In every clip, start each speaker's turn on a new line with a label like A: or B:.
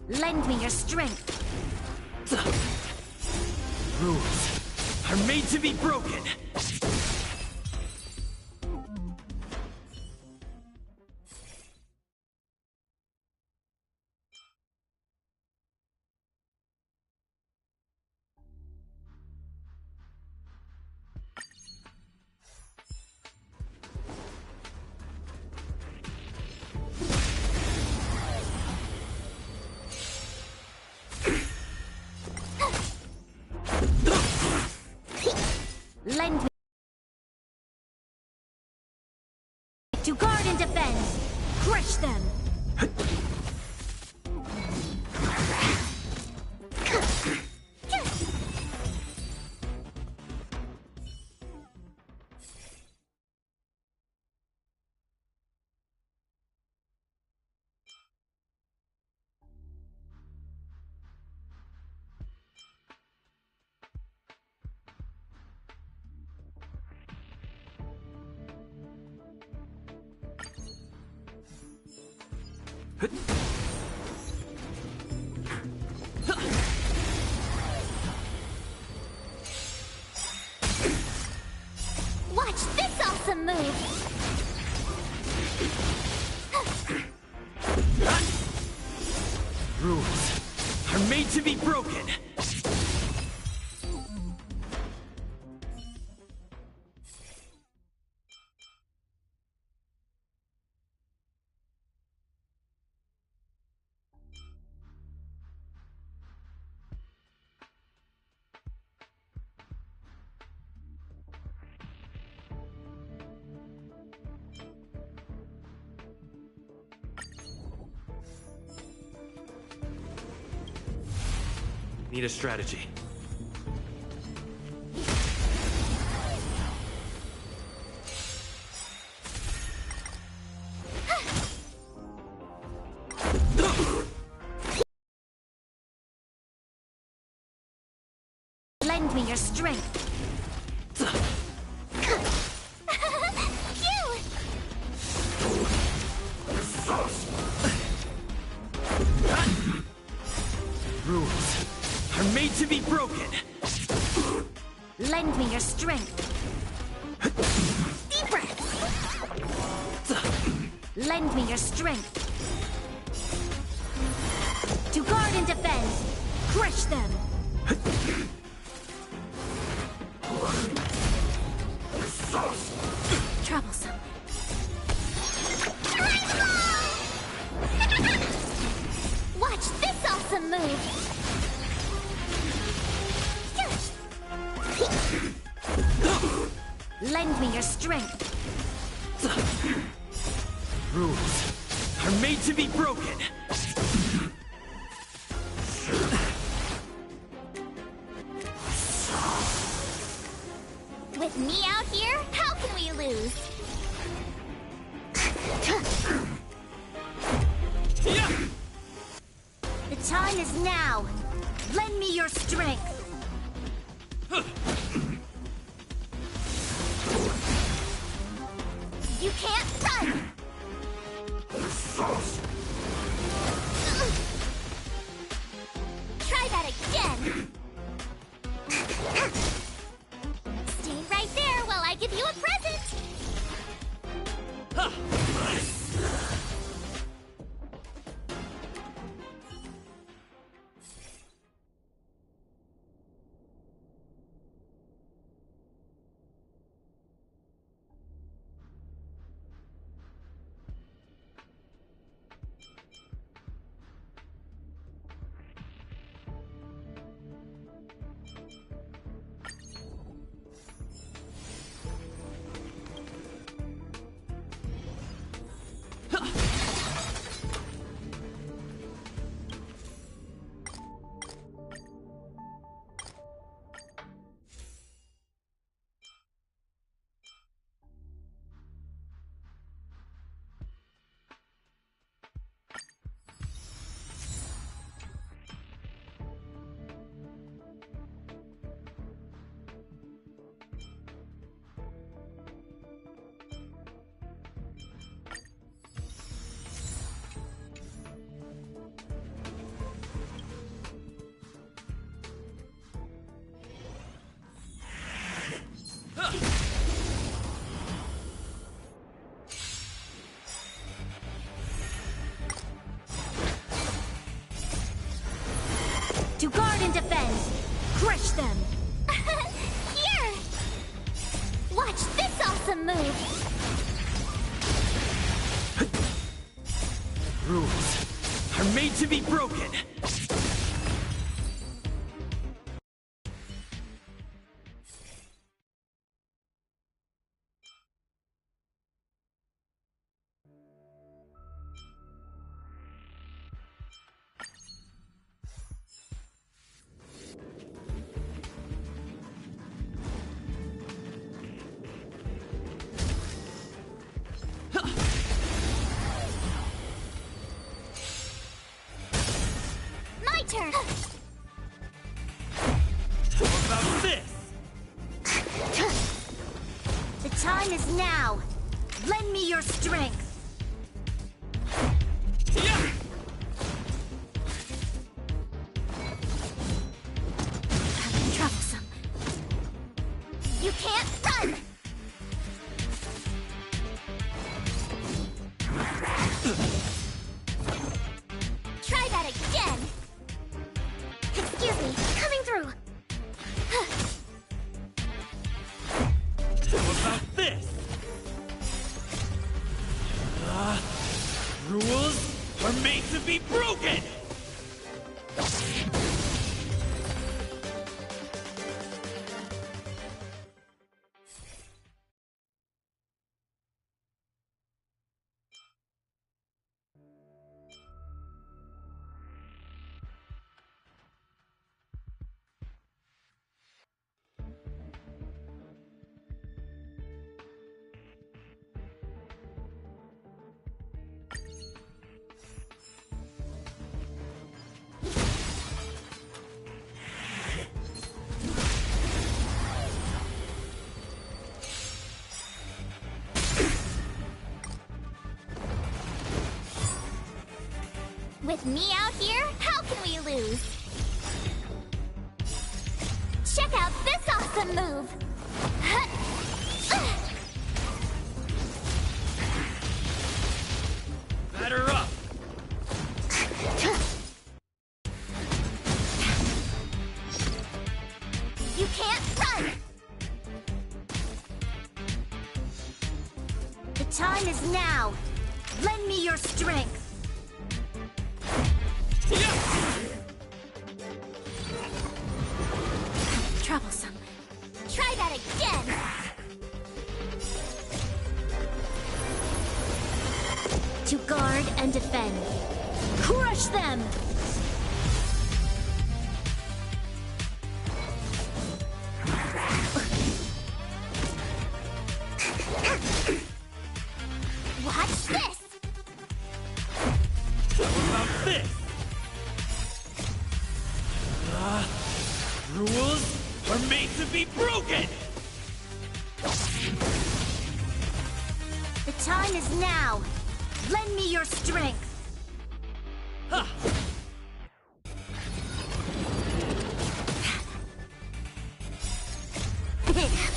A: Lend me your strength.
B: Rules are made to be broken.
A: Lend me to guard and defend. Crush them. Watch this awesome move.
B: Rules are made to be broken. Need a strategy.
A: Lend me your strength.
B: Rules are made to be broken.
A: Lend me your strength. Deep breath. Lend me your strength. To guard and defend. Crush them. Troublesome. Watch this awesome move. Lend me your strength.
B: Rules are made to be broken.
A: With me out here, how can we lose? The time is now. Lend me your strength. You can't run! Try that again! Stay right there while I give you a present! them! Here! Watch this awesome move!
B: Rules are made to be broken!
A: My turn!
B: How about this?
A: The time is now! Lend me your strength!
B: Yeah!
A: Troublesome. You can't run! Try that again! Excuse me, coming through!
B: How about this? Rules are made to be broken!
A: With me out here, how can we lose? Check out this awesome move!
B: Batter up!
A: You can't run! The time is now! Lend me your strength! Troublesome. Try that again! To guard and defend. Crush them! Watch this!
B: How about this? Rules are made to be broken!
A: The time is now! Lend me your strength!
B: Ha!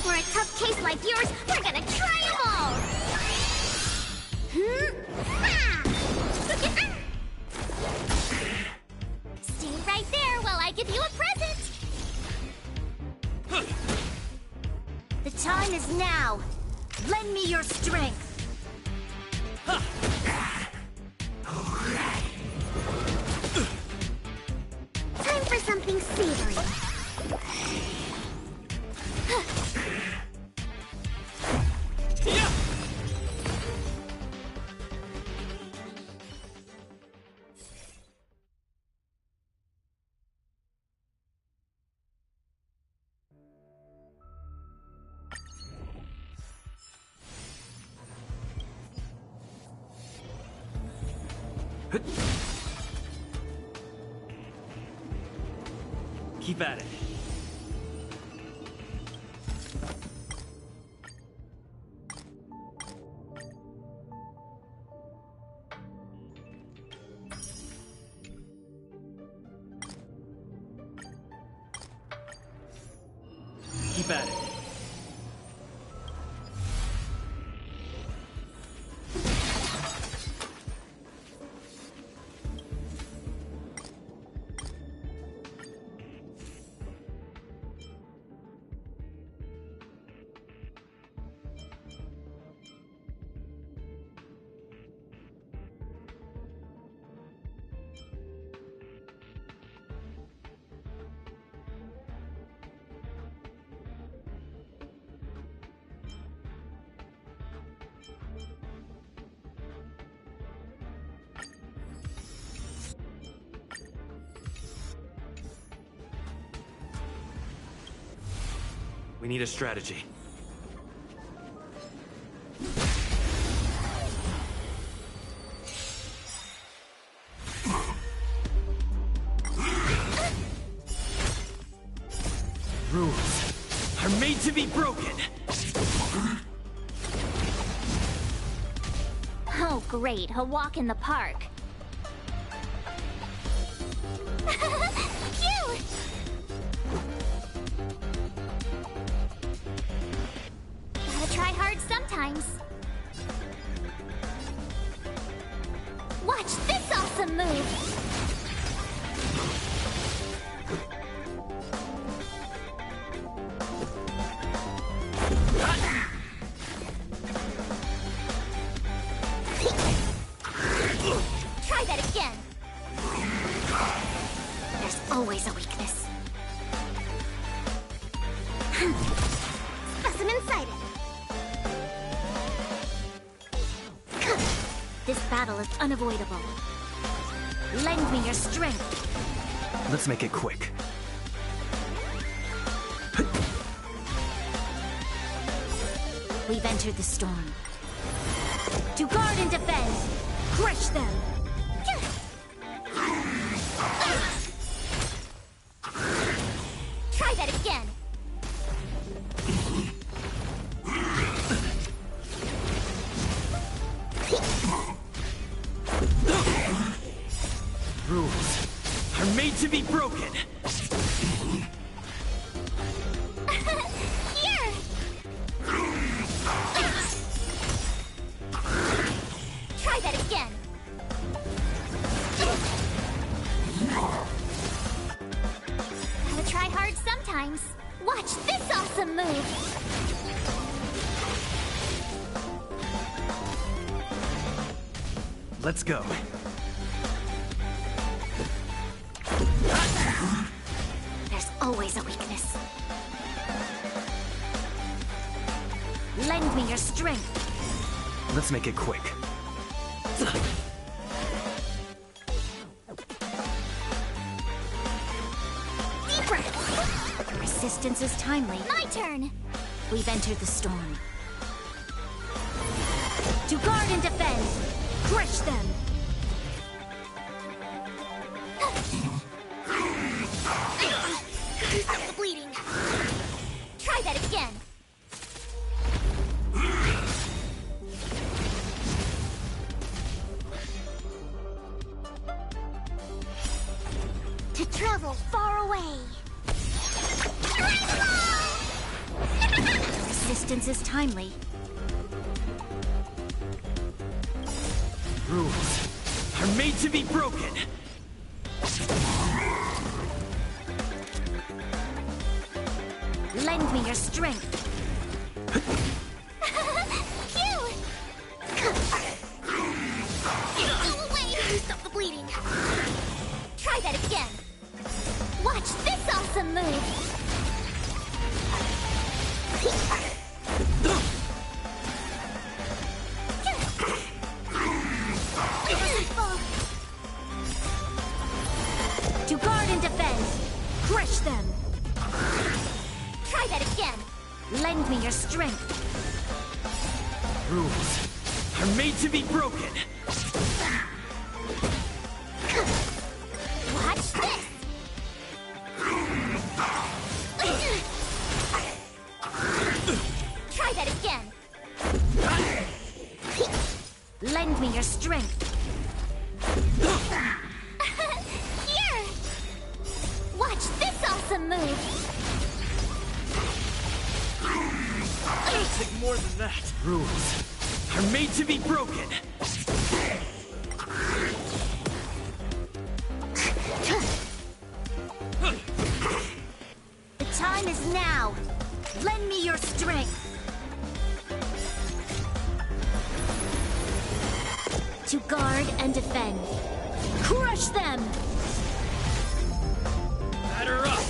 A: For a tough case like yours, we're gonna try them all! Stay right there while I give you a present! The time is now! Lend me your strength! Time for something savory!
B: Yeah! Keep at it. Keep at it. We need a strategy. Rules are made to be broken.
A: Oh, great. A walk in the park. Cute! Gotta try hard sometimes. Watch this awesome move! Try that again. There's always a weakness. Specimen sighted. This battle is unavoidable. Lend me your strength.
B: Let's make it quick.
A: We've entered the storm. To guard and defend! Crush them! Try that again!
B: Rules are made to be broken.
A: Here! Try that again! Gotta try hard sometimes. Watch this awesome move!
B: Let's go.
A: There's always a weakness. Lend me your strength.
B: Let's make it quick.
A: Deep breath. Resistance is timely. My turn. We've entered the storm. To guard and defend. Crush them. Stop the bleeding. Try that again. To travel far away. Resistance is timely.
B: Rules are made to be broken.
A: Lend me your strength. Cute! Go away! Stop the bleeding. Try that again. Watch this awesome move. To guard and defend. Crush them. Try that again. Lend me your strength.
B: Rules are made to be broken.
A: Watch this. Try that again. Lend me your strength. Here. Watch this awesome move.
B: It'll take more than that. Rules are made to be broken.
A: The time is now. Lend me your strength. To guard and defend. Crush them!
B: Batter up.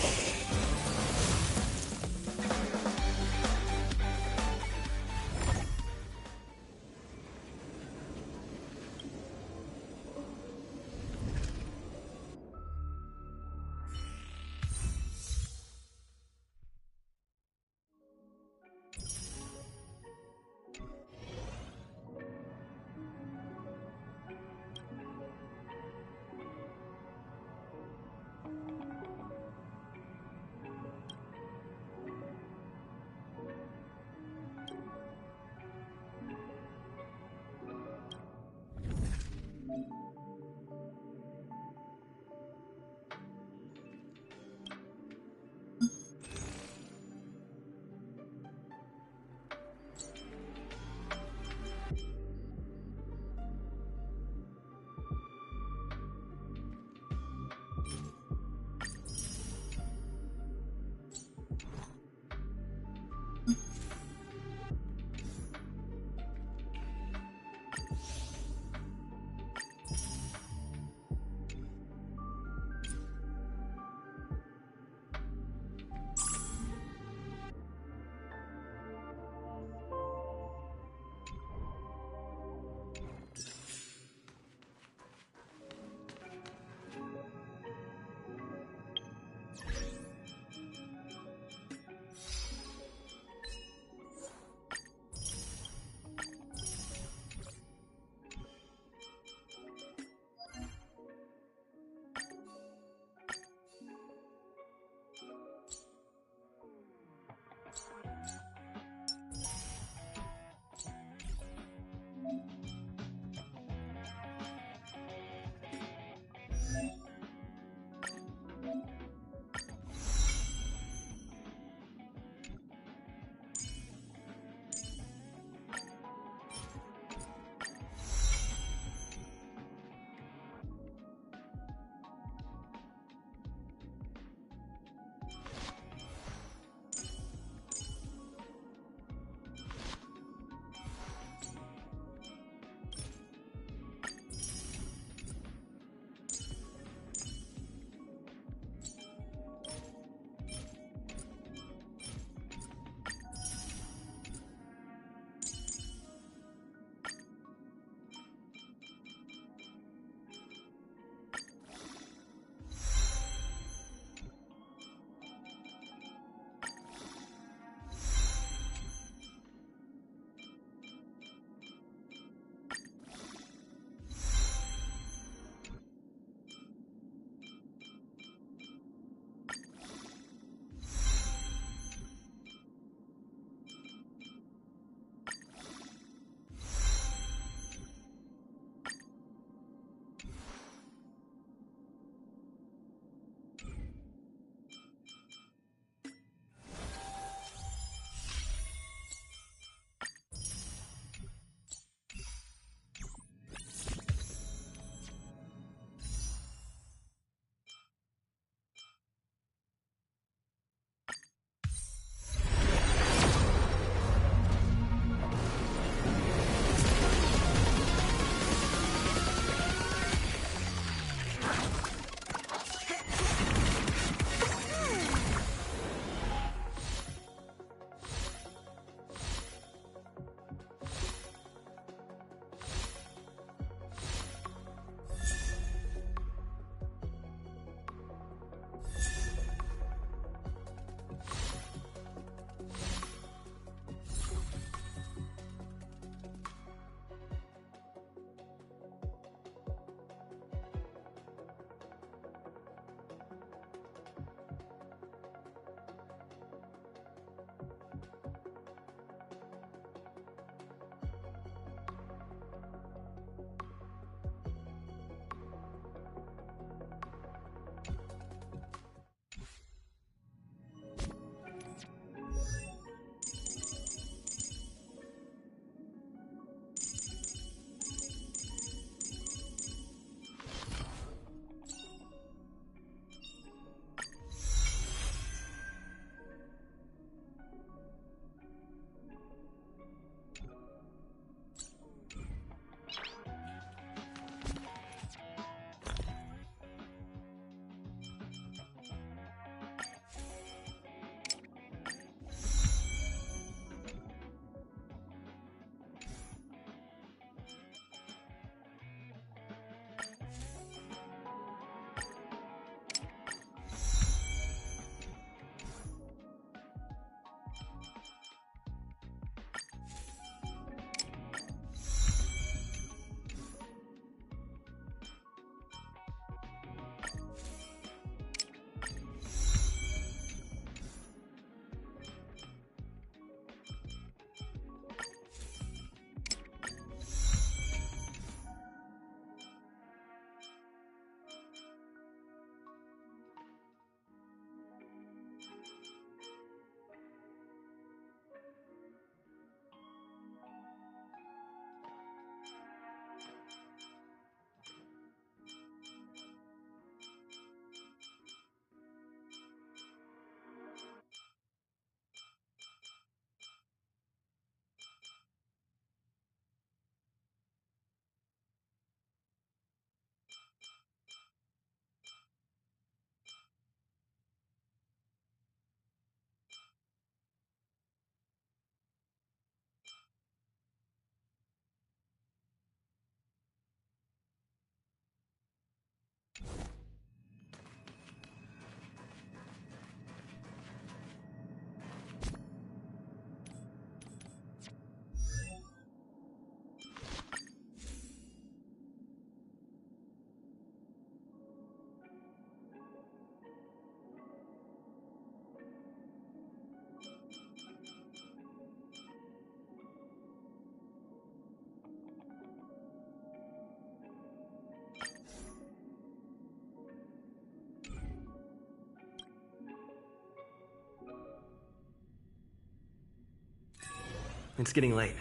B: It's getting late.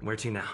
B: Where to now?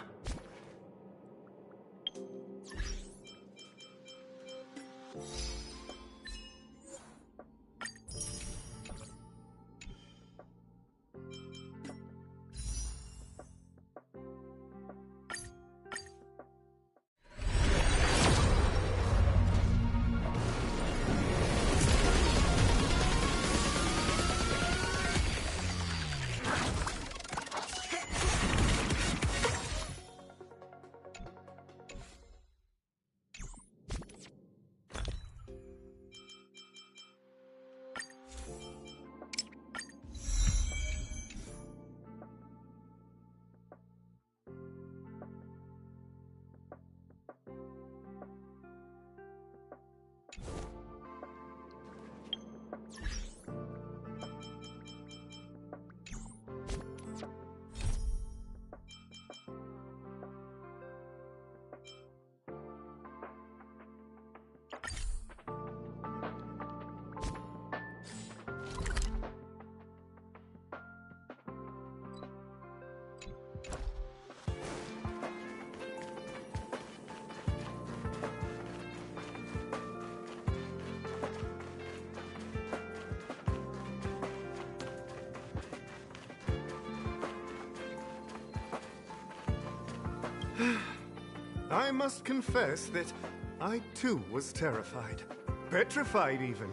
C: I must confess that I too was terrified. Petrified even.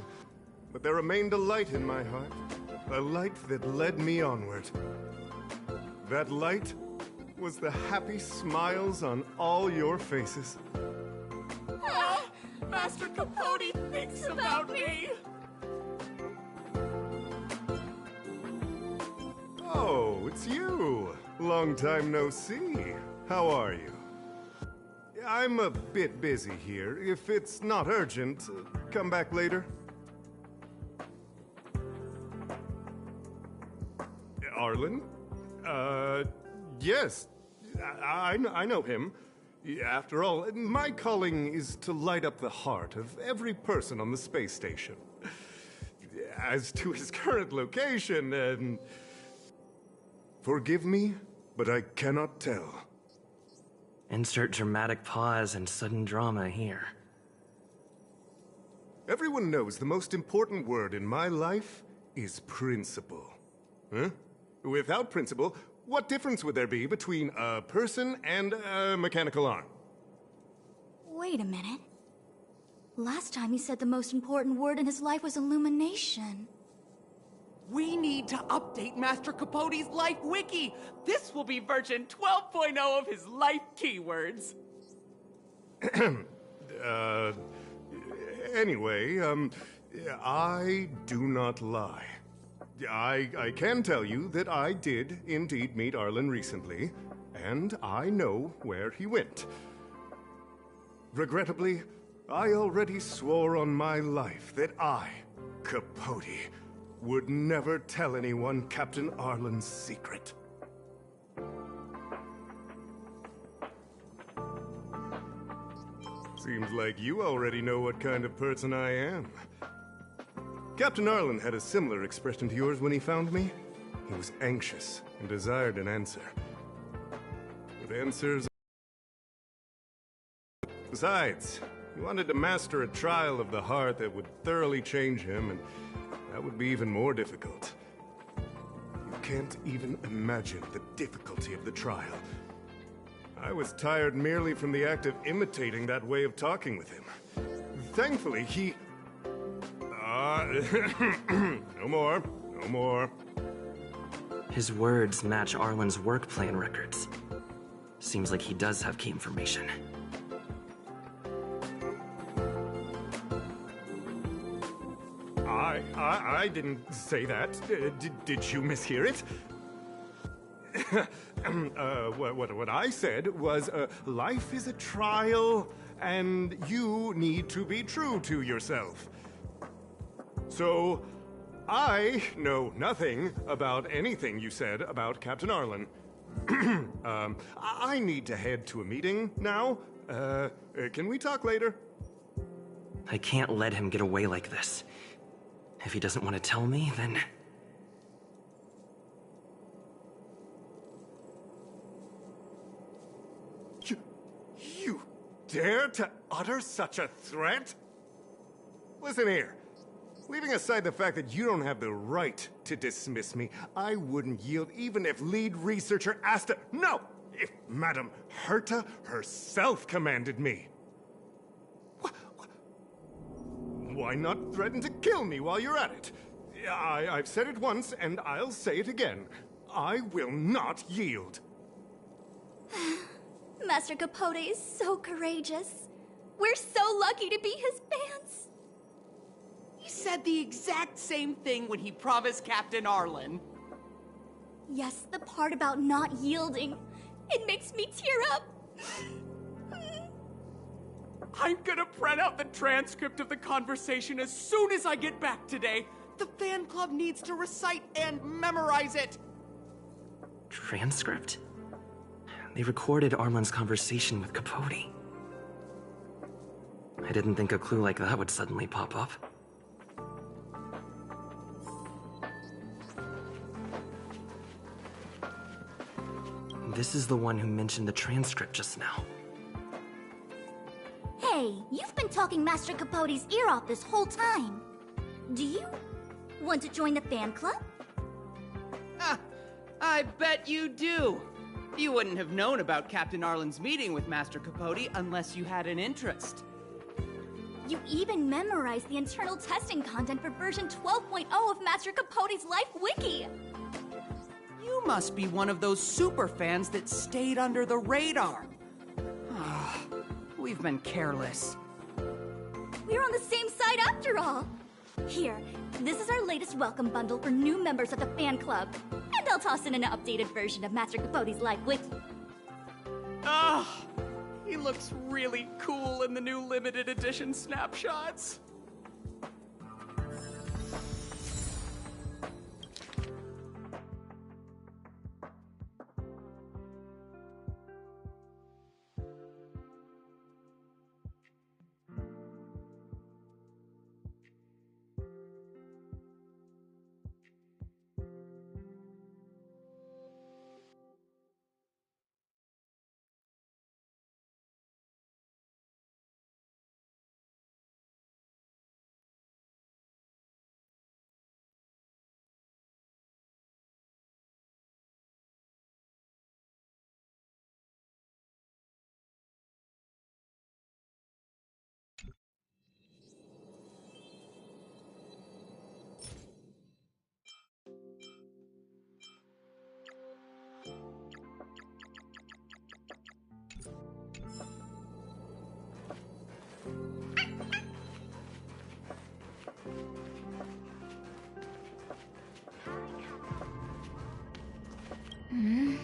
C: But there remained a light in my heart. A light that led me onward. That light was the happy smiles on all your faces.
D: Master Capote thinks about me!
C: Oh, it's you. Long time no see. How are you? I'm a bit busy here. If it's not urgent, come back later. Arlen? Yes. I know him. After all, my calling is to light up the heart of every person on the space station. As to his current location, forgive me, but I cannot tell.
B: Insert dramatic pause and sudden drama here.
C: Everyone knows the most important word in my life is principle. Huh? Without principle, what difference would there be between a person and a mechanical arm?
E: Wait a minute. Last time he said the most important word in his life was illumination.
D: We need to update Master Capote's Life Wiki! This will be version 12.0 of his life keywords!
C: Anyway, I do not lie. I can tell you that I did indeed meet Arlen recently, and I know where he went. Regrettably, I already swore on my life that I, Capote, would never tell anyone Captain Arlen's secret. Seems like you already know what kind of person I am. Captain Arlen had a similar expression to yours when he found me. He was anxious and desired an answer. With answers... Besides, he wanted to master a trial of the heart that would thoroughly change him, and that would be even more difficult. You can't even imagine the difficulty of the trial. I was tired merely from the act of imitating that way of talking with him. Thankfully, he... no more. No more.
B: His words match Arlen's work plan records. Seems like he does have key information.
C: I didn't say that. Did you mishear it? What I said was, life is a trial, and you need to be true to yourself. So, I know nothing about anything you said about Captain Arlen. I need to head to a meeting now. Can we talk later?
B: I can't let him get away like this. If he doesn't want to tell me, then...
C: dare to utter such a threat? Listen here. Leaving aside the fact that you don't have the right to dismiss me, I wouldn't yield even if lead researcher Asta... No! If Madame Herta herself commanded me. Why not threaten to kill me while you're at it? I've said it once, and I'll say it again. I will not yield.
E: Master Capote is so courageous. We're so lucky to be his fans.
D: He said the exact same thing when he promised Captain Arlen.
E: Yes, the part about not yielding. It makes me tear up.
D: I'm gonna print out the transcript of the conversation as soon as I get back today. The fan club needs to recite and memorize it.
B: Transcript? They recorded Arlen's conversation with Capote. I didn't think a clue like that would suddenly pop up. This is the one who mentioned the transcript just now.
A: Hey, you've been talking Master Capote's ear off this whole time. Do you want to join the fan club?
D: I bet you do. You wouldn't have known about Captain Arlen's meeting with Master Capote unless you had an interest.
E: You even memorized the internal testing content for version 12.0 of Master Capote's Life Wiki.
D: You must be one of those super fans that stayed under the radar. We've been careless.
E: We're on the same side after all. Here, this is our latest welcome bundle for new members of the fan club. And I'll toss in an updated version of Master Capote's Life Wiki.
D: He looks really cool in the new limited edition snapshots.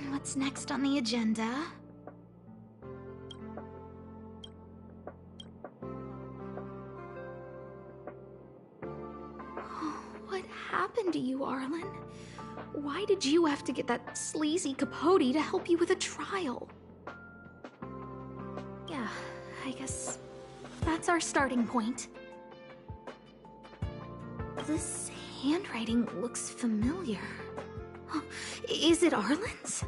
F: What's next on the agenda? What happened to you, Arlen? Why did you have to get that sleazy Capote to help you with a trial? Yeah, I guess that's our starting point. This handwriting looks familiar. Is it Arlen's?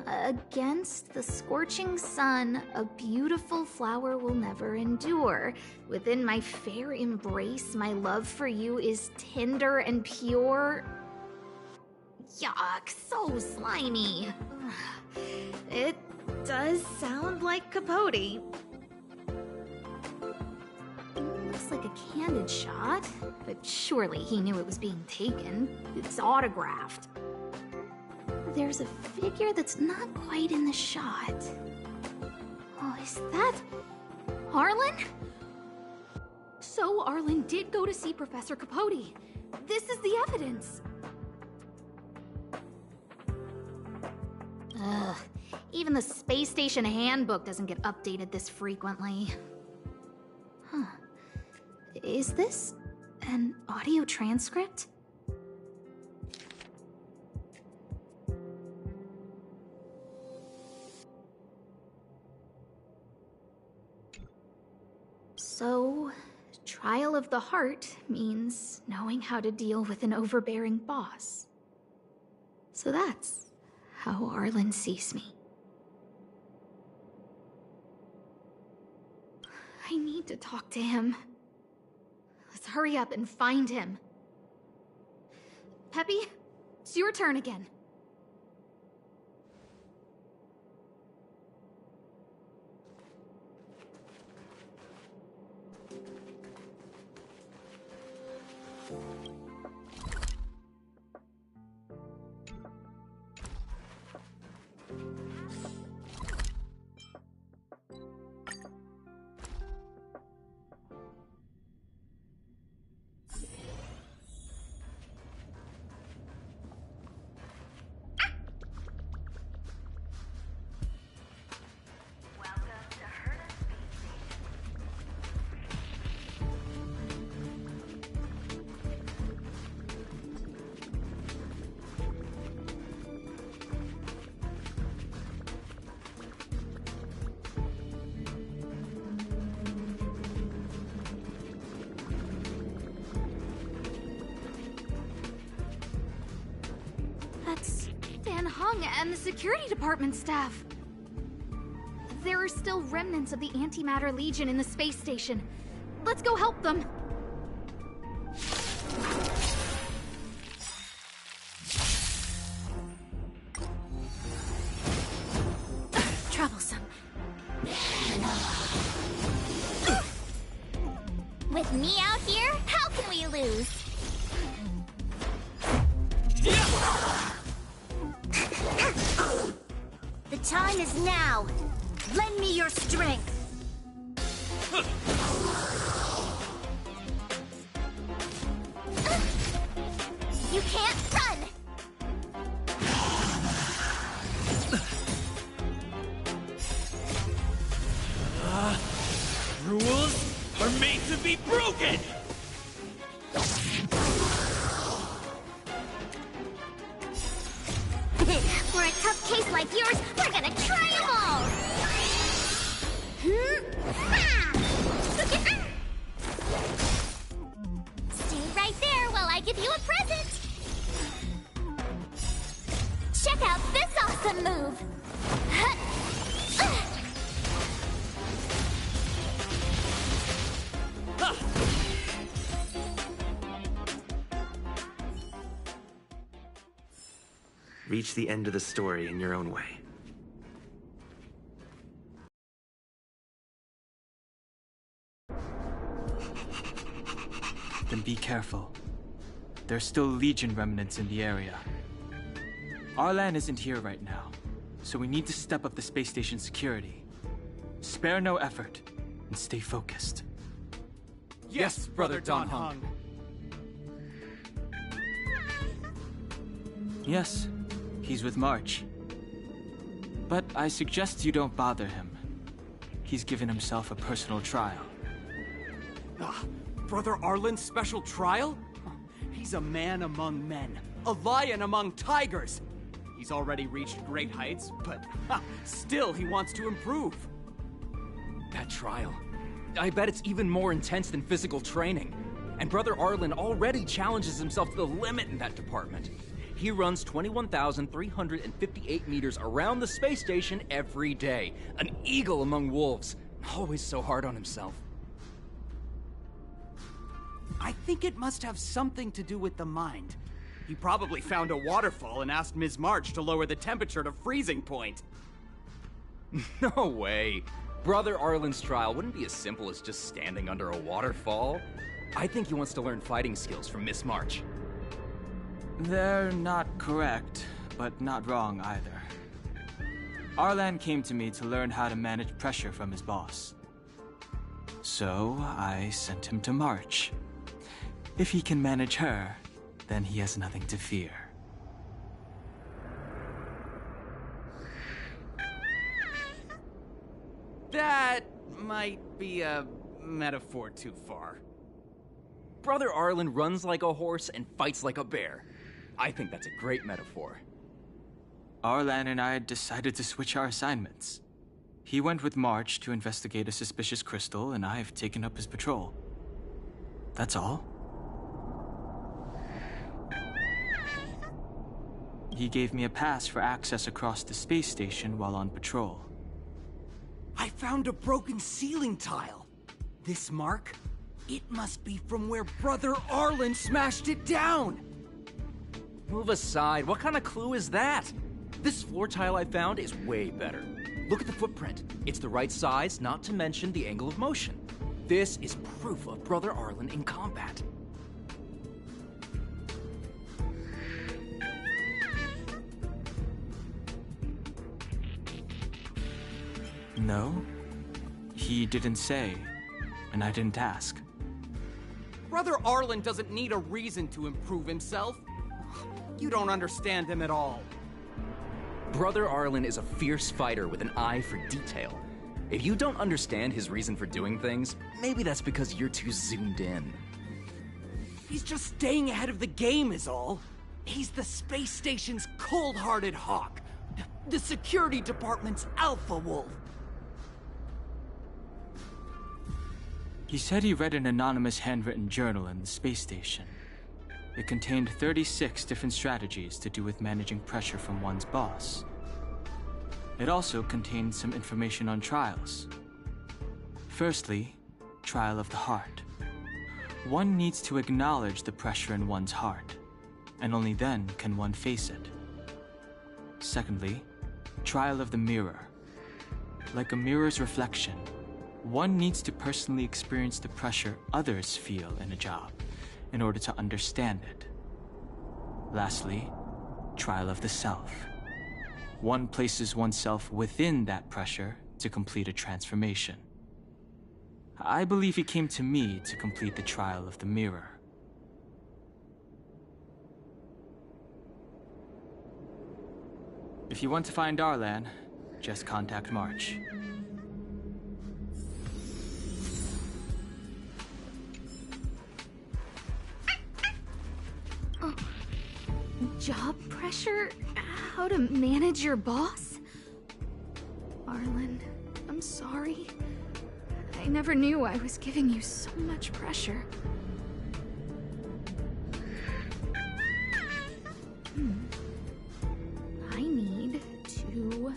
F: Against the scorching sun, a beautiful flower will never endure. Within my fair embrace, my love for you is tender and pure. Yuck, so slimy. It does sound like Capote. Looks like a candid shot, but surely he knew it was being taken. It's autographed. There's a figure that's not quite in the shot. Oh, is that Arlen? So Arlen did go to see Professor Capote. This is the evidence. Ugh, even the space station handbook doesn't get updated this frequently. Huh. Is this an audio transcript? So, trial of the heart means knowing how to deal with an overbearing boss. So that's how Arlen sees me. I need to talk to him. Let's hurry up and find him. Peppy, it's your turn again. And the security department staff. There are still remnants of the Antimatter Legion in the space station. Let's go help them. Troublesome.
A: With me out here, how can we lose? The time is now. Lend me your strength. You can't run!
G: Rules are made to be broken!
A: For a tough case like yours, we're gonna try them all! Stay right there while I give you a present! Check out this awesome move!
B: Reach the end of the story in your own way.
H: Then be careful. There's still Legion remnants in the area. Arlan isn't here right now, so we need to step up the space station security. Spare no effort, and stay focused.
G: Yes, Brother Don Hung.
H: Yes, he's with March. But I suggest you don't bother him. He's given himself a personal trial.
D: Brother Arlen's special trial? He's a man among men, a lion among tigers. He's already reached great heights, but still he wants to improve.
G: That trial. I bet it's even more intense than physical training. And Brother Arlen already challenges himself to the limit in that department. He runs 21,358 meters around the space station every day. An eagle among wolves. Always so hard on himself.
D: I think it must have something to do with the mind. He probably found a waterfall and asked Ms. March to lower the temperature to freezing point.
G: No way. Brother Arlen's trial wouldn't be as simple as just standing under a waterfall. I think he wants to learn fighting skills from Miss March.
H: They're not correct, but not wrong either. Arlan came to me to learn how to manage pressure from his boss. So I sent him to March. If he can manage her, then he has nothing to fear.
D: That might be a metaphor too far.
G: Brother Arlen runs like a horse and fights like a bear. I think that's a great metaphor.
H: Arlan and I decided to switch our assignments. He went with March to investigate a suspicious crystal, and I've taken up his patrol. That's all. He gave me a pass for access across the space station while on patrol.
D: I found a broken ceiling tile. This mark? It must be from where Brother Arlen smashed it down!
G: Move aside, what kind of clue is that? This floor tile I found is way better. Look at the footprint. It's the right size, not to mention the angle of motion. This is proof of Brother Arlen in combat.
H: No, he didn't say, and I didn't ask.
D: Brother Arlen doesn't need a reason to improve himself. You don't understand him at all.
G: Brother Arlen is a fierce fighter with an eye for detail. If you don't understand his reason for doing things, maybe that's because you're too zoomed in.
D: He's just staying ahead of the game is all. He's the space station's cold-hearted hawk. The security department's alpha wolf.
H: He said he read an anonymous handwritten journal in the space station. It contained 36 different strategies to do with managing pressure from one's boss. It also contained some information on trials. Firstly, trial of the heart. One needs to acknowledge the pressure in one's heart, and only then can one face it. Secondly, trial of the mirror. Like a mirror's reflection, one needs to personally experience the pressure others feel in a job in order to understand it. Lastly, trial of the self. One places oneself within that pressure to complete a transformation. I believe he came to me to complete the trial of the mirror. If you want to find Arlan, just contact March.
F: Job pressure? How to manage your boss? Arlen, I'm sorry. I never knew I was giving you so much pressure. I need to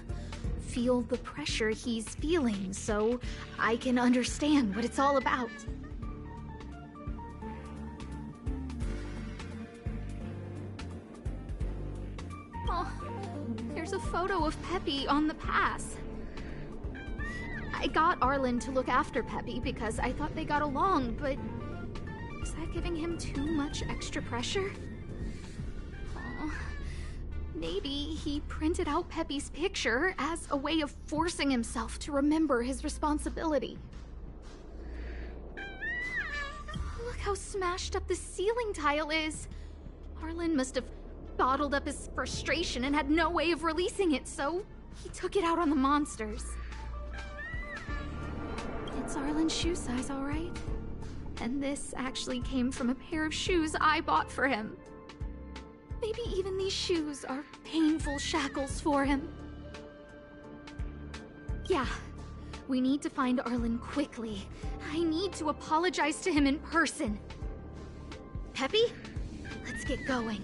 F: feel the pressure he's feeling so I can understand what it's all about. Oh, there's a photo of Peppy on the pass. I got Arlen to look after Peppy because I thought they got along, but is that giving him too much extra pressure? Oh, maybe he printed out Peppy's picture as a way of forcing himself to remember his responsibility. Look how smashed up the ceiling tile is. Arlen must have bottled up his frustration and had no way of releasing it, so he took it out on the monsters. It's Arlen's shoe size, all right? And this actually came from a pair of shoes I bought for him. Maybe even these shoes are painful shackles for him. Yeah, we need to find Arlen quickly. I need to apologize to him in person. Peppy, let's get going.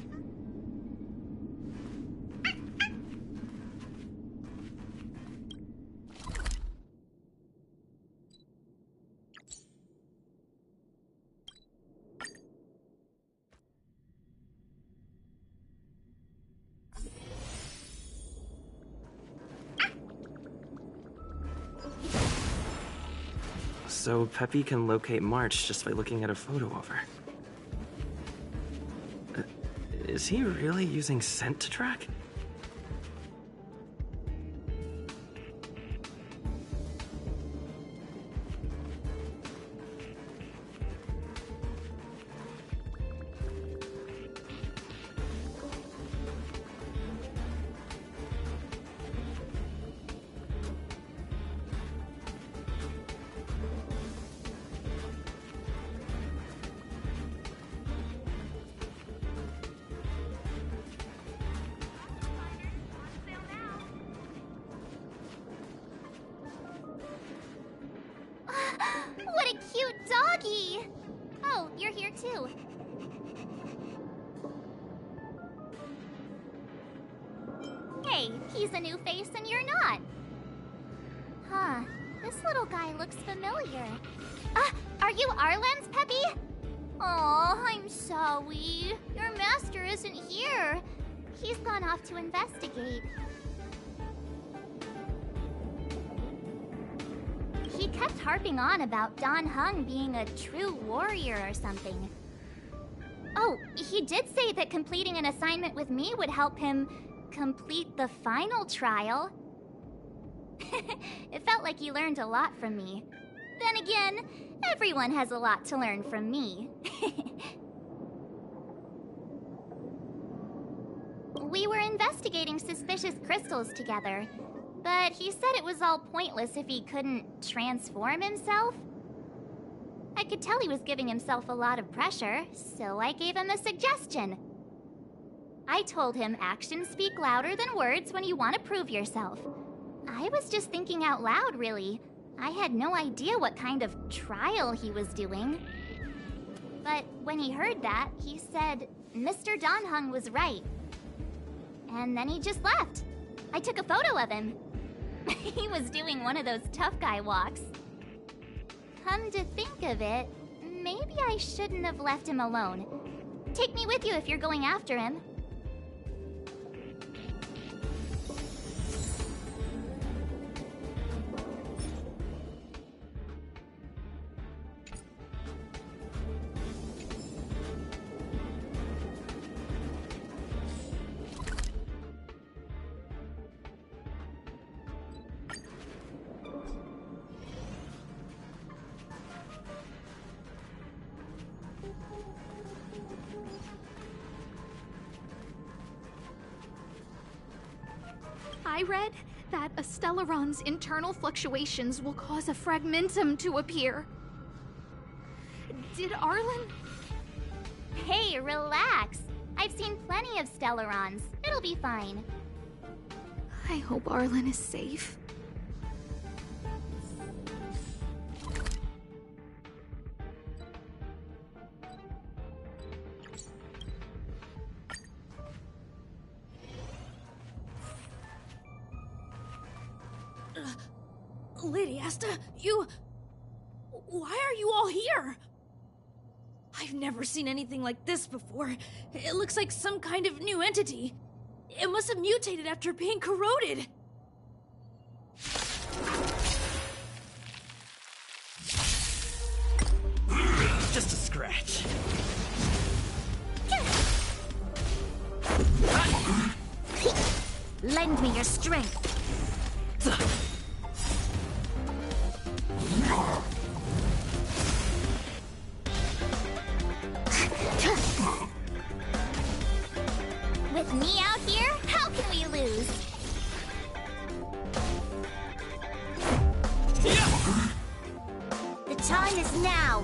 B: So Peppy can locate March just by looking at a photo of her. Is he really using scent to track?
A: What a cute doggy! Oh, you're here too. Hey, he's a new face and you're not. Huh. This little guy looks familiar. Are you Arlen's Peppy? Oh, I'm sorry. Your master isn't here. He's gone off to investigate. He kept harping on about Dan Heng being a true warrior or something. Oh, he did say that completing an assignment with me would help him complete the final trial. It felt like he learned a lot from me. Then again, everyone has a lot to learn from me. We were investigating suspicious crystals together, but he said it was all pointless if he couldn't transform himself. I could tell he was giving himself a lot of pressure, so I gave him a suggestion. I told him actions speak louder than words when you want to prove yourself. I was just thinking out loud, really. I had no idea what kind of trial he was doing. But when he heard that, he said Mr. Dan Heng was right. And then he just left. I took a photo of him. He was doing one of those tough guy walks. Come to think of it, maybe I shouldn't have left him alone. Take me with you if you're going after him.
F: I read that a Stellaron's internal fluctuations will cause a fragmentum to appear. Did Arlen...
A: Hey, relax. I've seen plenty of Stellarons. It'll be fine.
F: I hope Arlen is safe.
I: Lady Asta, you... Why are you all here? I've never seen anything like this before. It looks like some kind of new entity. It must have mutated after being corroded.
G: Just a scratch.
A: Lend me your strength. With me out here, how can we lose? The time is now.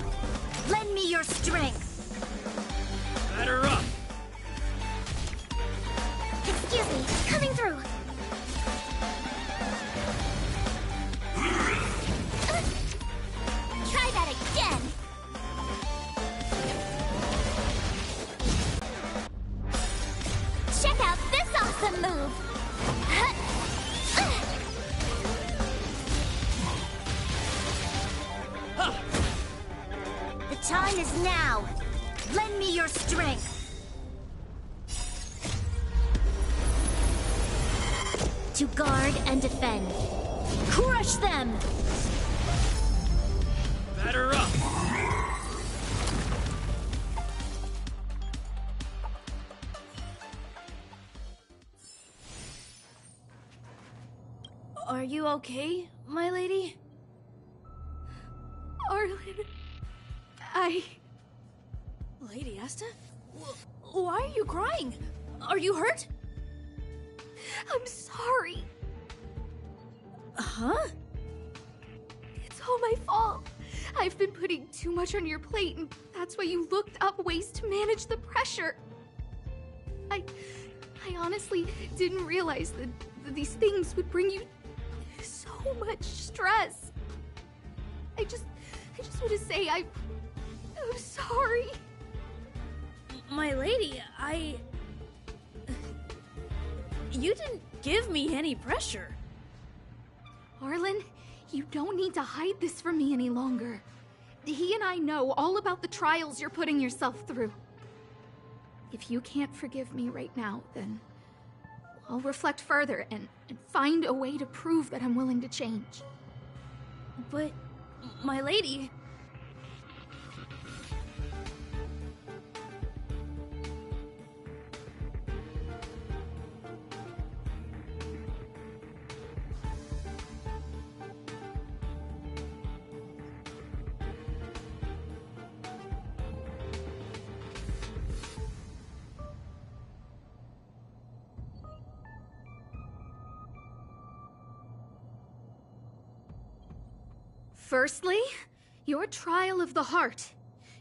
A: Lend me your strength.
G: Batter up.
A: Excuse me, coming through. Try that again. Check out this awesome move. The time is now. Lend me your strength. To guard and defend. Crush them!
G: Batter up.
I: Are you okay, my lady?
F: Arlen...
I: Lady Asta? Why are you crying? Are you hurt?
F: I'm sorry.
I: Huh?
F: It's all my fault. I've been putting too much on your plate, and that's why you looked up ways to manage the pressure. I honestly didn't realize that these things would bring you so much stress. I just want to say I'm sorry.
I: My lady, You didn't give me any pressure.
F: Arlen, You don't need to hide this from me any longer. He and I know all about the trials you're putting yourself through. If you can't forgive me right now, then I'll reflect further and find a way to prove that I'm willing to change.
I: But, my lady...
F: Firstly, your trial of the heart.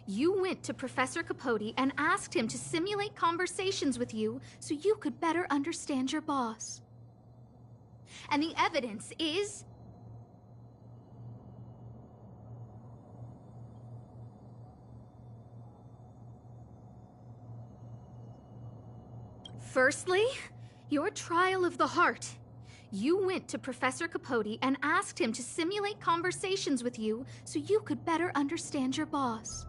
F: You went to Professor Capote and asked him to simulate conversations with you so you could better understand your boss. And the evidence is... Firstly, your trial of the heart. You went to Professor Capote and asked him to simulate conversations with you so you could better understand your boss.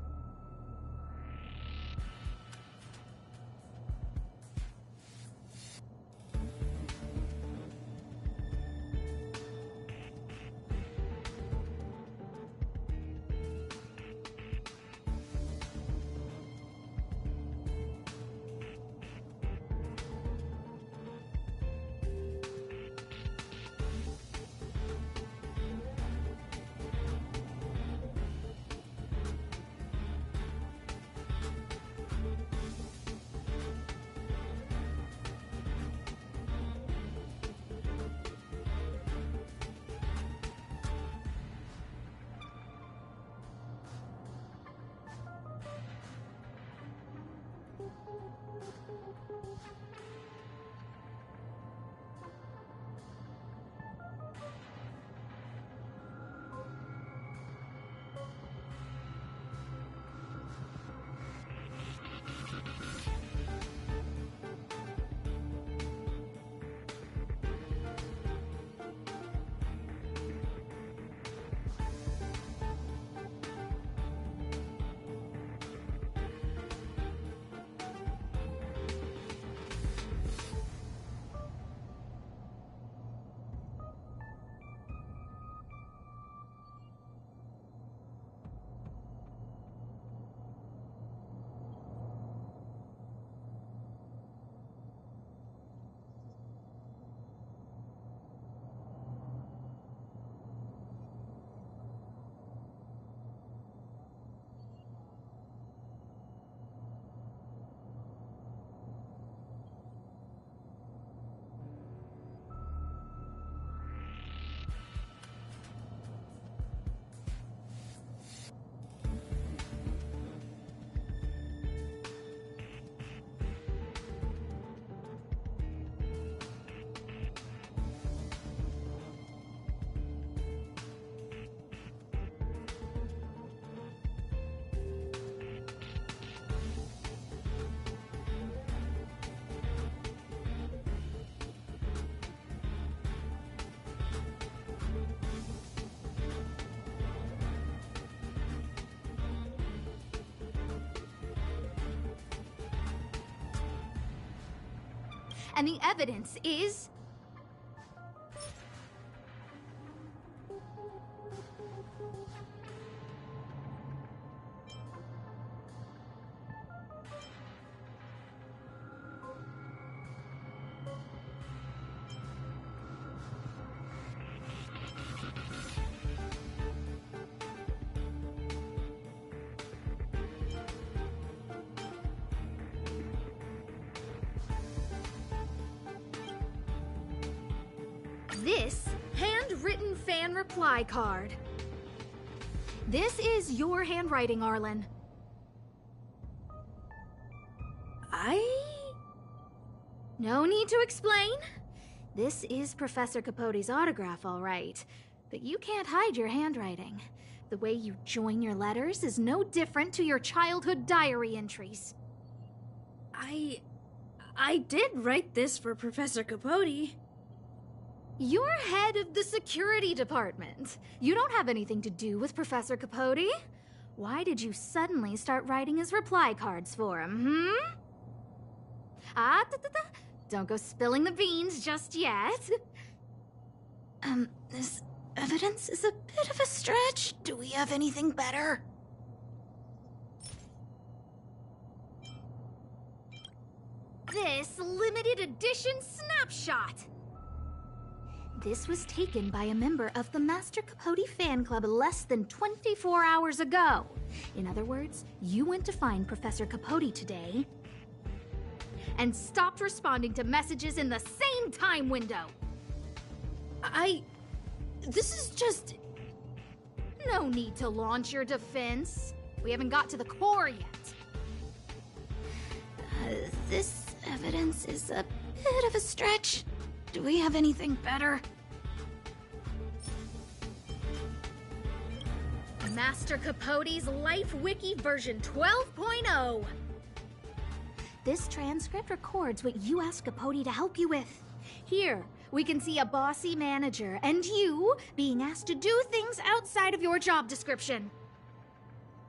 F: And the evidence is... this handwritten fan reply card. This is your handwriting, Arlen. No need to explain. This is Professor Capote's autograph, all right. But you can't hide your handwriting. The way you join your letters is no different to your childhood diary entries.
I: I did write this for Professor Capote.
F: You're head of the security department. You don't have anything to do with Professor Capote. Why did you suddenly start writing his reply cards for him, Don't go spilling the beans just yet. This evidence is a bit of a stretch. Do we have anything better? This limited edition snapshot! This was taken by a member of the Master Capote fan club less than 24 hours ago. In other words, you went to find Professor Capote today and stopped responding to messages in the same time window.
I: This is just...
F: No need to launch your defense. We haven't got to the core yet. This evidence is a bit of a stretch. Do we have anything better? Master Capote's Life Wiki version 12.0. This transcript records what you asked Capote to help you with. Here, we can see a bossy manager and you being asked to do things outside of your job description.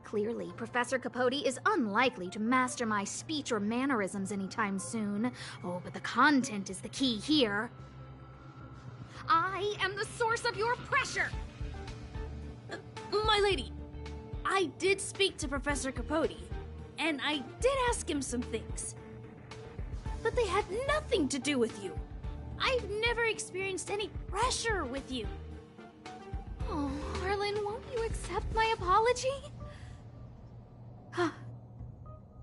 F: Clearly, Professor Capote is unlikely to master my speech or mannerisms anytime soon. Oh, but the content is the key here. I am the source of your pressure!
I: My lady, I did speak to Professor Capote, and I did ask him some things. But they had nothing to do with you. I've never experienced any pressure with you.
F: Oh, Arlen, won't you accept my apology?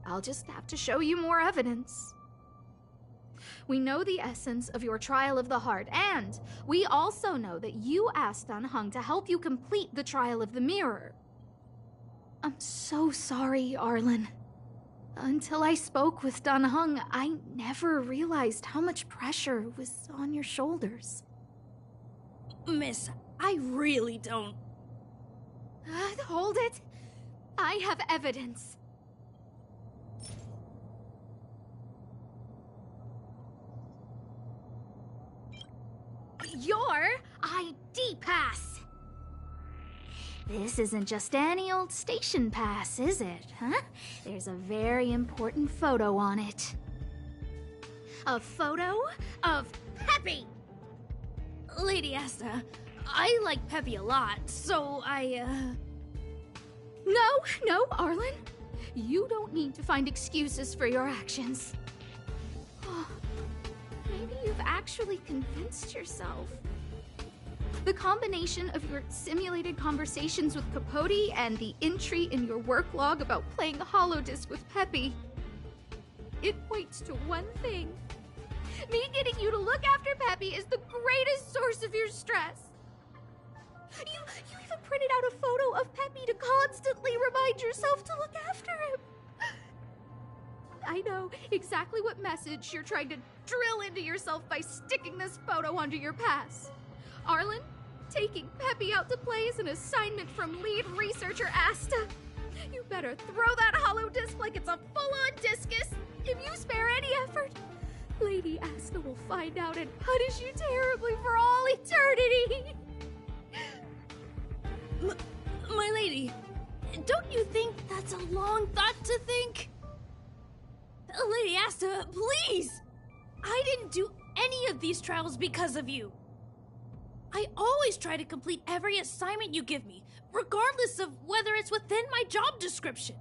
F: I'll just have to show you more evidence. We know the essence of your trial of the heart, and we also know that you asked Dunhung to help you complete the trial of the mirror. I'm so sorry, Arlen. Until I spoke with Dunhung, I never realized how much pressure was on your shoulders.
I: Miss, I really don't...
F: Hold it. I have evidence. Your ID pass. This isn't just any old station pass, is it, huh? There's a very important photo on it. A photo of Peppy!
I: Lady Asta, I like Peppy a lot, so
F: No, Arlen. You don't need to find excuses for your actions. Maybe you've actually convinced yourself. The combination of your simulated conversations with Capote and the entry in your work log about playing Holodisc with Peppy, it points to one thing. Me getting you to look after Peppy is the greatest source of your stress. You even printed out a photo of Peppy to constantly remind yourself to look after him. I know exactly what message you're trying to drill into yourself by sticking this photo onto your pass. Arlen, taking Peppy out to play is an assignment from lead researcher Asta. You better throw that holodisc like it's a full-on discus. If you spare any effort, Lady Asta will find out and punish you terribly for all eternity.
I: My lady, don't you think that's a long thought to think? Lady Asta, please! I didn't do any of these trials because of you. I always try to complete every assignment you give me, regardless of whether it's within my job description.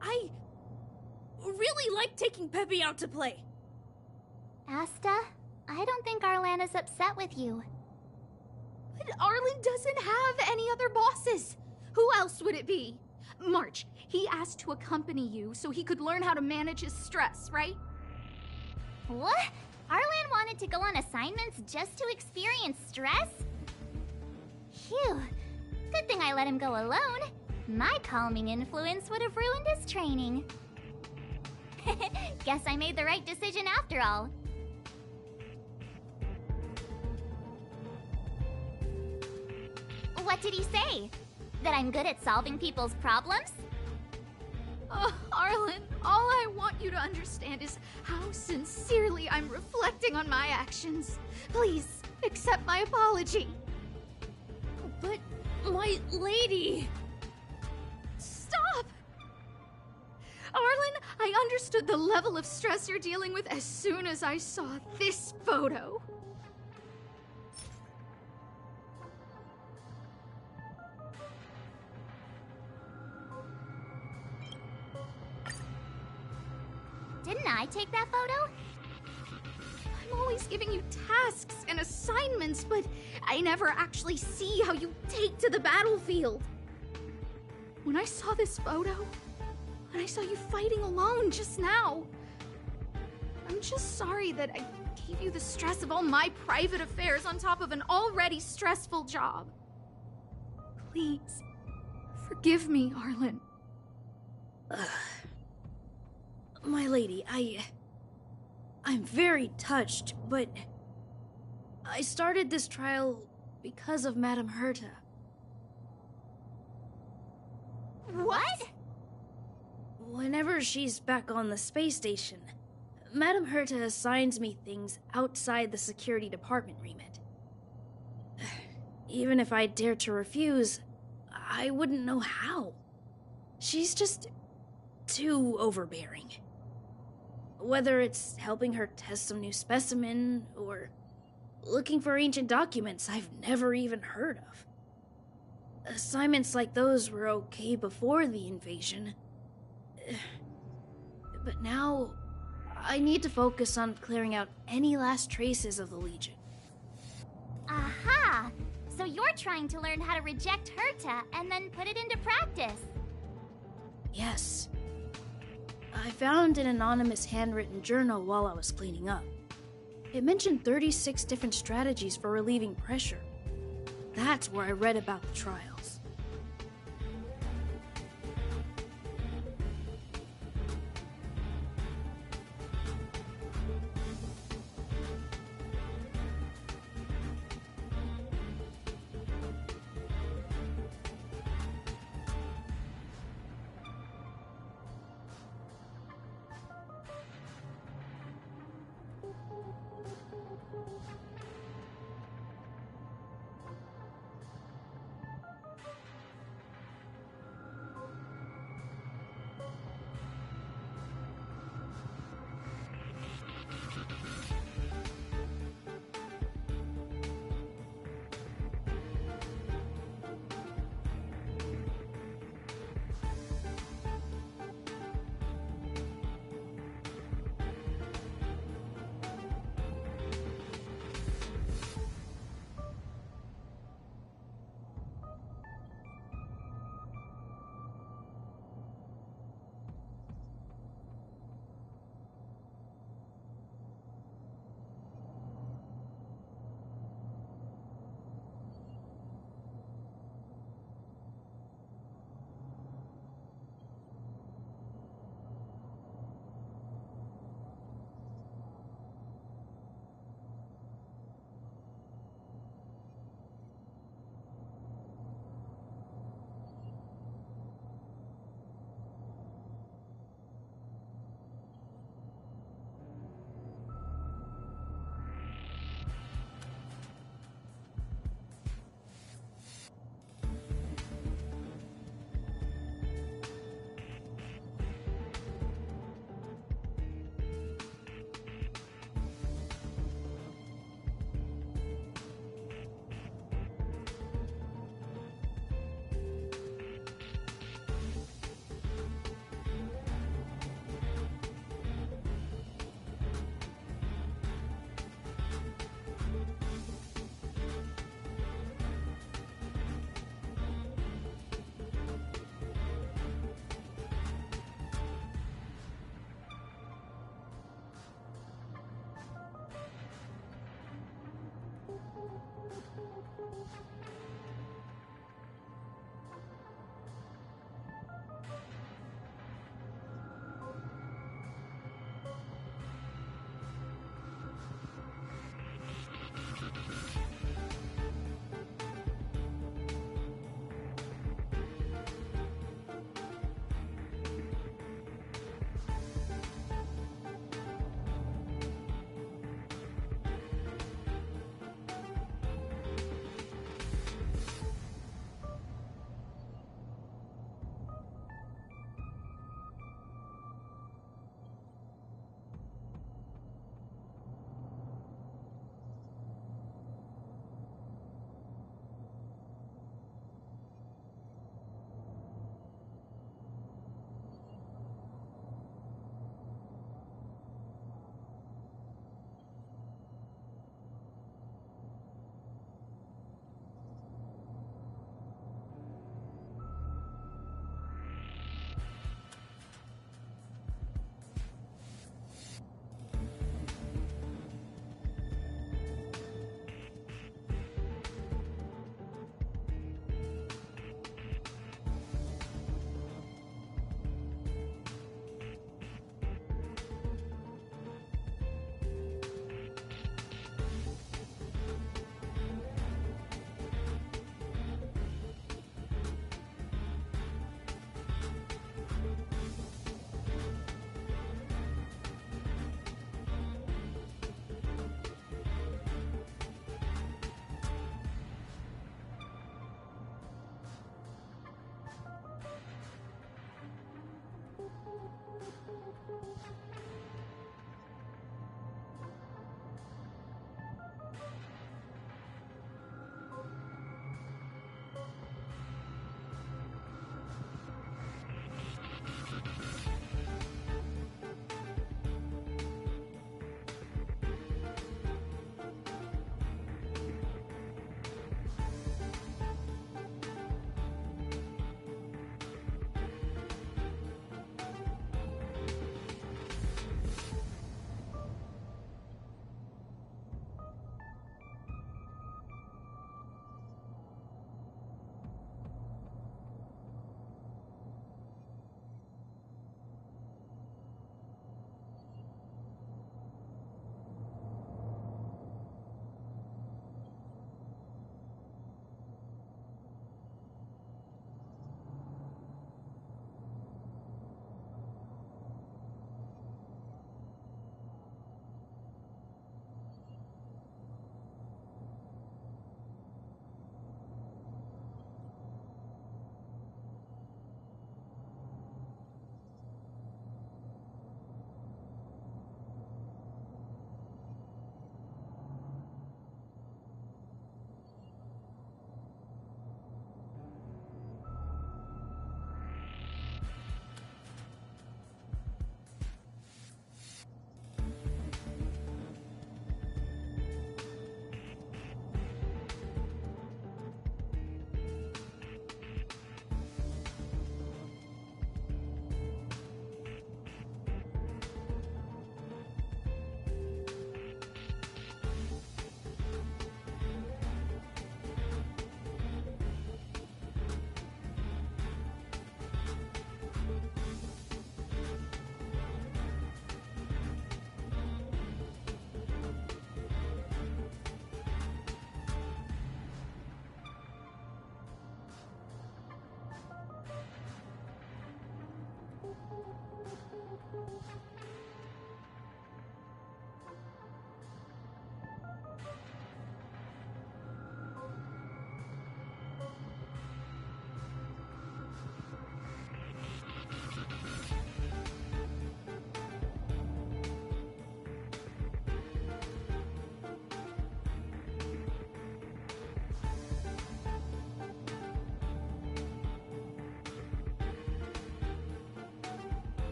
I: I really like taking Peppy out to play.
A: Asta, I don't think Arlan is upset with you.
F: But Arlen doesn't have any other bosses. Who else would it be? March, he asked to accompany you so he could learn how to manage his stress, right?
A: What? Arlan wanted to go on assignments just to experience stress? Phew. Good thing I let him go alone. My calming influence would have ruined his training. Guess I made the right decision after all. What did he say? That I'm good at solving people's problems?
F: Oh, Arlen, all I want you to understand is how sincerely I'm reflecting on my actions. Please, accept my apology.
I: But, my lady...
F: Stop! Arlen, I understood the level of stress you're dealing with as soon as I saw this photo.
A: Didn't I take that photo?
F: I'm always giving you tasks and assignments, but I never actually see how you take to the battlefield. When I saw this photo, and I saw you fighting alone just now, I'm just sorry that I gave you the stress of all my private affairs on top of an already stressful job. Please, forgive me, Arlen.
I: My lady, I'm very touched, but I started this trial because of Madame Herta.
A: What?
I: Whenever she's back on the space station, Madame Herta assigns me things outside the security department remit. Even if I dared to refuse, I wouldn't know how. She's just too overbearing. Whether it's helping her test some new specimen, or looking for ancient documents I've never even heard of. Assignments like those were okay before the invasion. But now, I need to focus on clearing out any last traces of the Legion.
A: Aha! So you're trying to learn how to reject Herta and then put it into practice.
I: Yes. I found an anonymous handwritten journal while I was cleaning up. It mentioned 36 different strategies for relieving pressure. That's where I read about the trials.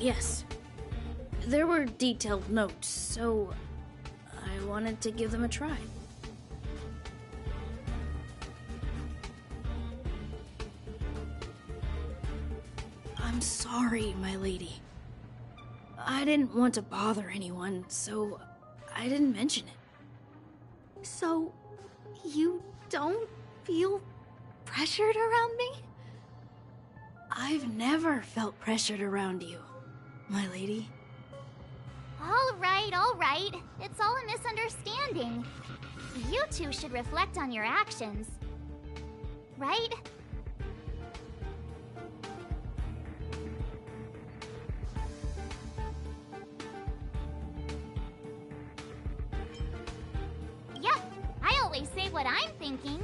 I: Yes. There were detailed notes, so I wanted to give them a try. I'm sorry, my lady. I didn't want to bother anyone, so I didn't mention it.
F: So, you don't feel pressured around me?
I: I've never felt pressured around you, my lady.
A: All right. It's all a misunderstanding. You two should reflect on your actions. Right? Yep, I always say what I'm thinking.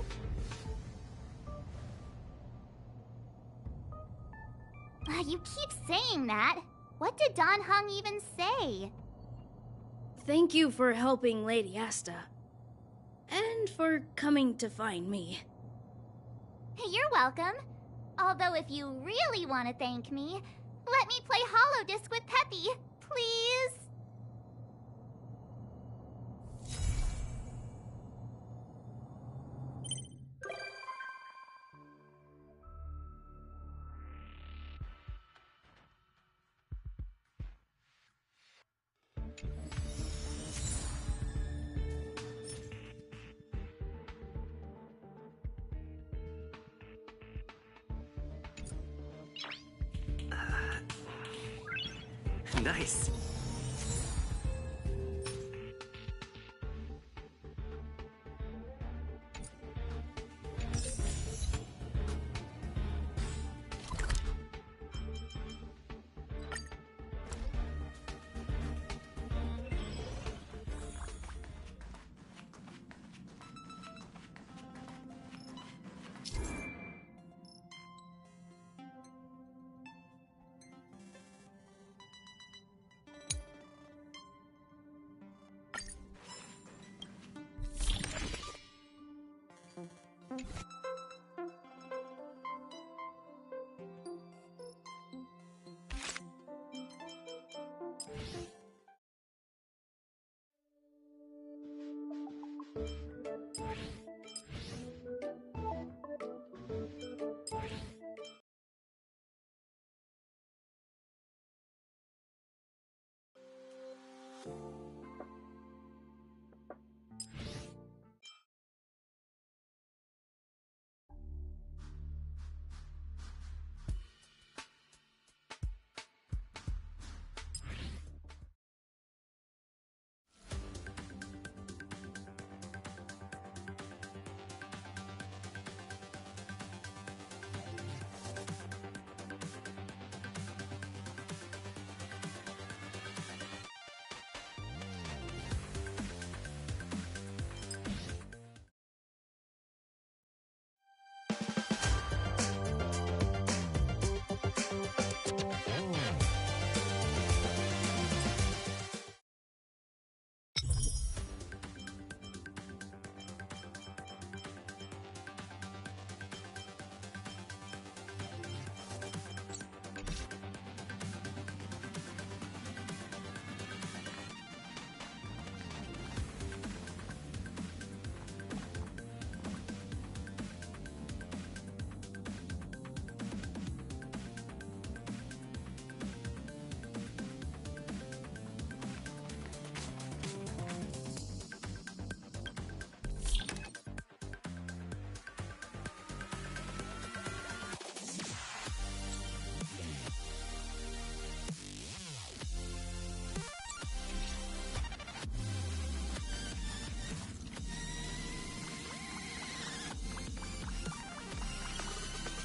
A: You keep saying that. What did Don Hung even say?
I: Thank you for helping Lady Asta. And for coming to find me.
A: You're welcome. Although if you really want to thank me, let me play Hollow Disc with Peppy, please.
B: Nice.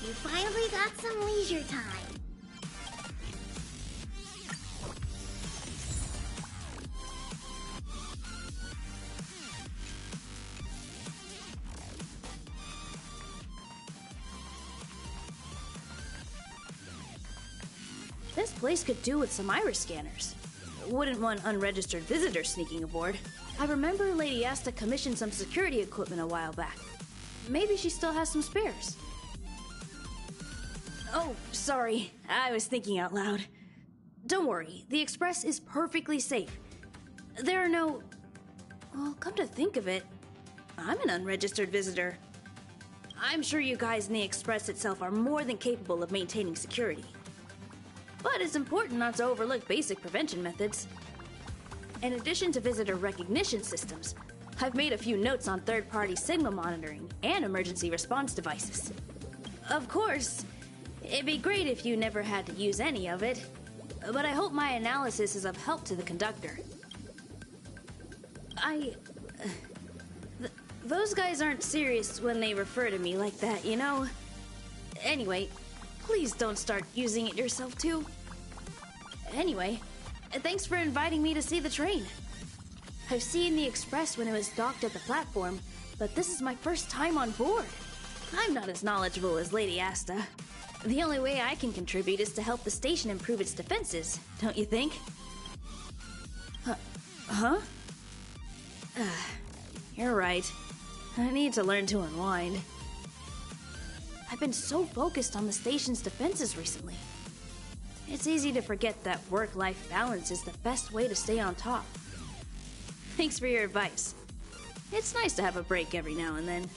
A: You finally got some leisure time.
I: This place could do with some iris scanners. Wouldn't want unregistered visitors sneaking aboard. I remember Lady Asta commissioned some security equipment a while back. Maybe she still has some spares. Oh, sorry. I was thinking out loud. Don't worry, the Express is perfectly safe. There are no... Well, come to think of it, I'm an unregistered visitor. I'm sure you guys in the Express itself are more than capable of maintaining security. But it's important not to overlook basic prevention methods. In addition to visitor recognition systems, I've made a few notes on third-party signal monitoring and emergency response devices. Of course, it'd be great if you never had to use any of it, but I hope my analysis is of help to the conductor. Those guys aren't serious when they refer to me like that, you know? Anyway, please don't start using it yourself too. Anyway, thanks for inviting me to see the train. I've seen the Express when it was docked at the platform, but this is my first time on board. I'm not as knowledgeable as Lady Asta. The only way I can contribute is to help the station improve its defenses, don't you think? Huh? You're right. I need to learn to unwind. I've been so focused on the station's defenses recently. It's easy to forget that work-life balance is the best way to stay on top. Thanks for your advice. It's nice to have a break every now and then.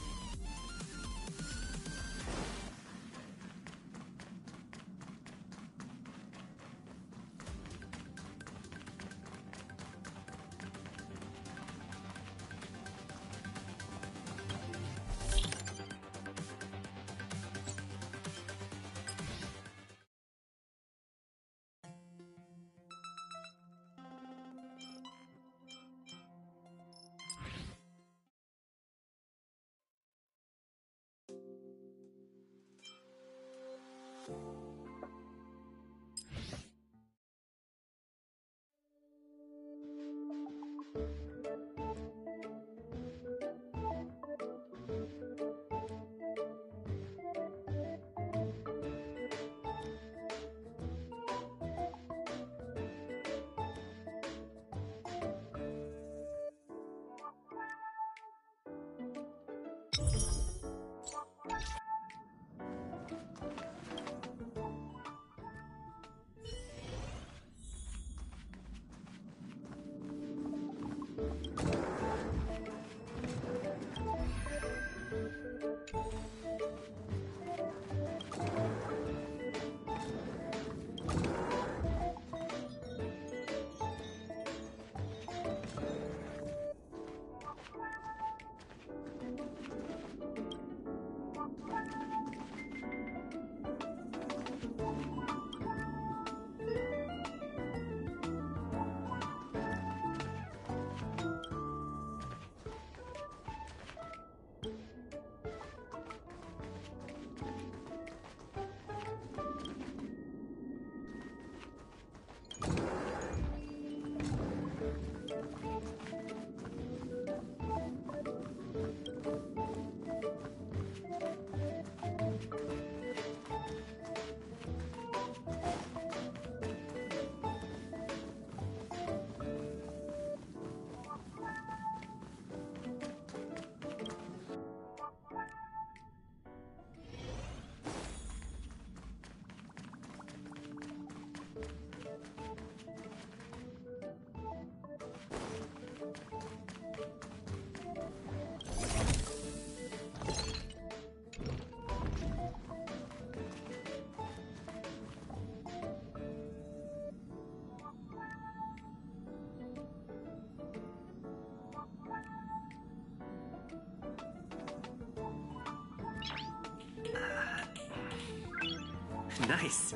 B: Nice.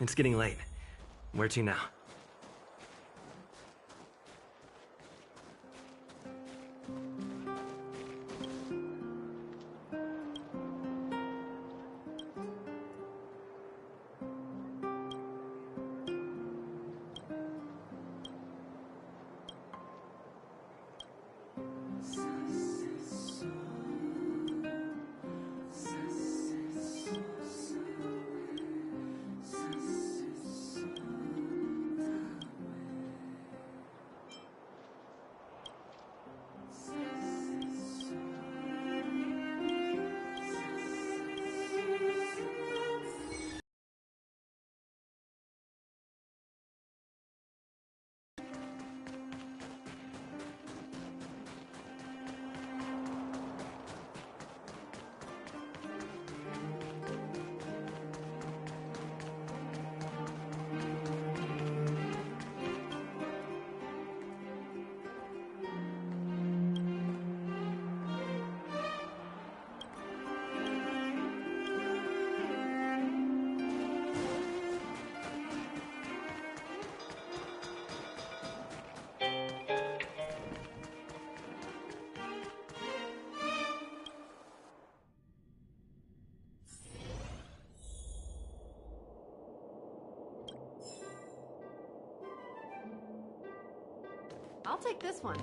B: It's getting late. Where to now?
J: I'll take this one.